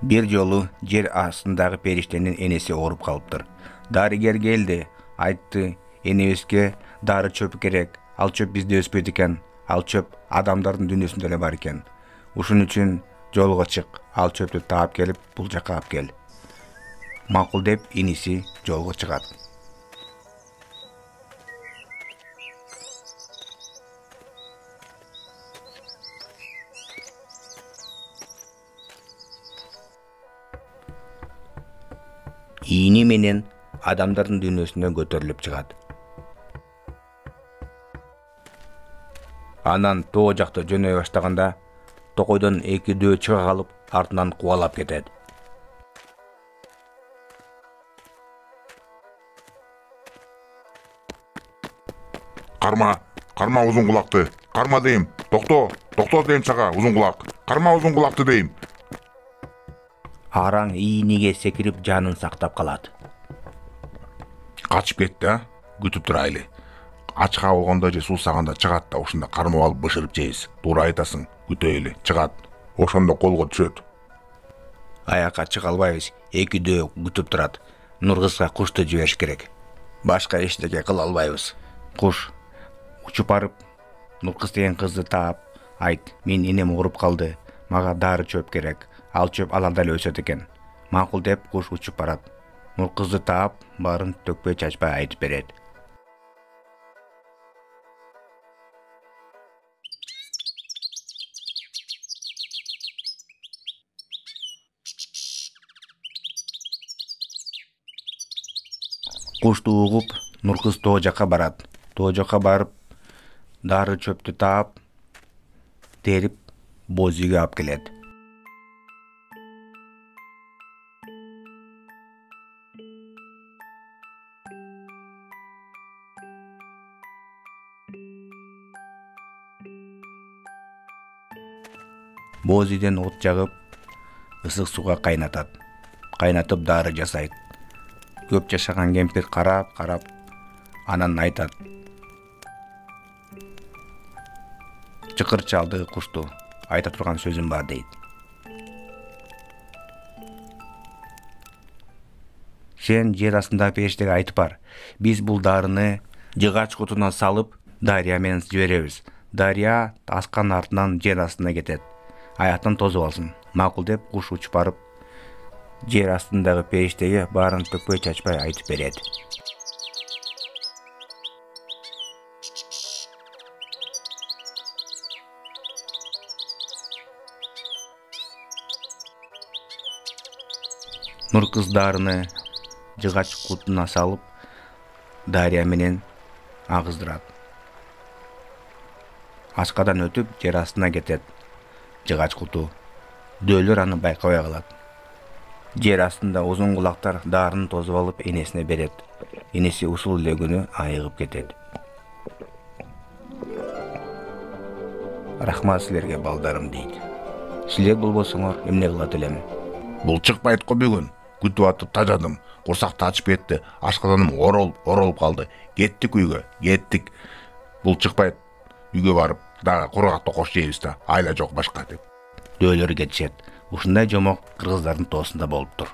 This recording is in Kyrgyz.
Bir жолу жер астындагы периштенин энеси ооруп калыптыр. Дарыгер келди, айтты, энебизге дары чөп керек. Ал чөп бизде өспөйт экен. Ал чөп адамдардын дүйнөсүндө эле бар экен. Ушун үчүн жолго чык. Ал чөптү таап келип, бул жака алып кел. Макул деп иниси жолго чыгат. Ийини менен адамдардын дүйнөсүнө көтөрүлүп чыгат. Анан тоо жакта жөнөй баштаганда токойдон эки дөө чыга калып, артынан кубалап кетет. Карма узун кулакты. Карма дейм. Токто дейм сага узун кулак. Карма узун кулакты дейм. Араң ийиниге секирип жанын сактап калат. Качып кетти, а? Күтүп турайлы. Ачка болгондо же суусаганда чыгат да ушунда кармап алып бышырып жейбиз. Туура айтасың, күтөйлү. Чыгат. Ошондо колго түшөт. Аякка чыга албайбыз. Эки дөө күтүп турат. Нургызга кушту жибериш керек. Башка эчтеке кыла албайбыз. Куш учуп барып, Нургыз деген кызды таап, айт, мен энем ооруп калды. Мага дары чөп керек. Ал чөп аларда эле өсөт экен. Макул деп куш учуп барат. Нургызды таап, баарын төкпөй чачпай айтып берет. Кушту угуп, Нургыз тоо жака барат. Тоо жака барып, дары чөптү таап, терип, боз үйгө алып келет. Боз үйдөн от жагып, ысык сууга кайнатат. Кайнатып дары жасайт. Көп жашаган кемпир карап, анан айтат. Чыкыр чалды кушту, айта турган сөзүм бар дейт. Сен жер астындагы периштеге айтып бар. Биз бул дарыны жыгач кутуна салып, дарыя менен жиберебиз. Дарыя аскан артынан жер астына кетет. Аяктан тозуп алсын. Макул деп куш учуп барып, жер астындагы периштеге баарын төкпөй чачпай айтып берет. Нургыз дарыны жыгач кутуна салып, дарыя менен агыздырат. Аскадан өтүп, жер астына кетет. Жыгач куту. Дөөлөр аны байкабай калат. Жер астында узун кулактар дарын тозуп алып энесине берет. Энеси ушул эле күнү айыгып кетет. Рахмат силерге, балдарым, дейт. Силер болбосоңор эмне кылат элем? Бул чыкпайт го бүгүн. Күтүп атып тажадым. Курсак тачып кетти. Ашкаданым оролуп калды. Кеттик үйгө. Кеттик. Бул чыкпайт. Үйгө барып, дагы кургак токош жейбиз да. Айла жок башка деп. Дөөлөр кетишет. Ушундай жомок кыргыздардын тоосунда болуптур.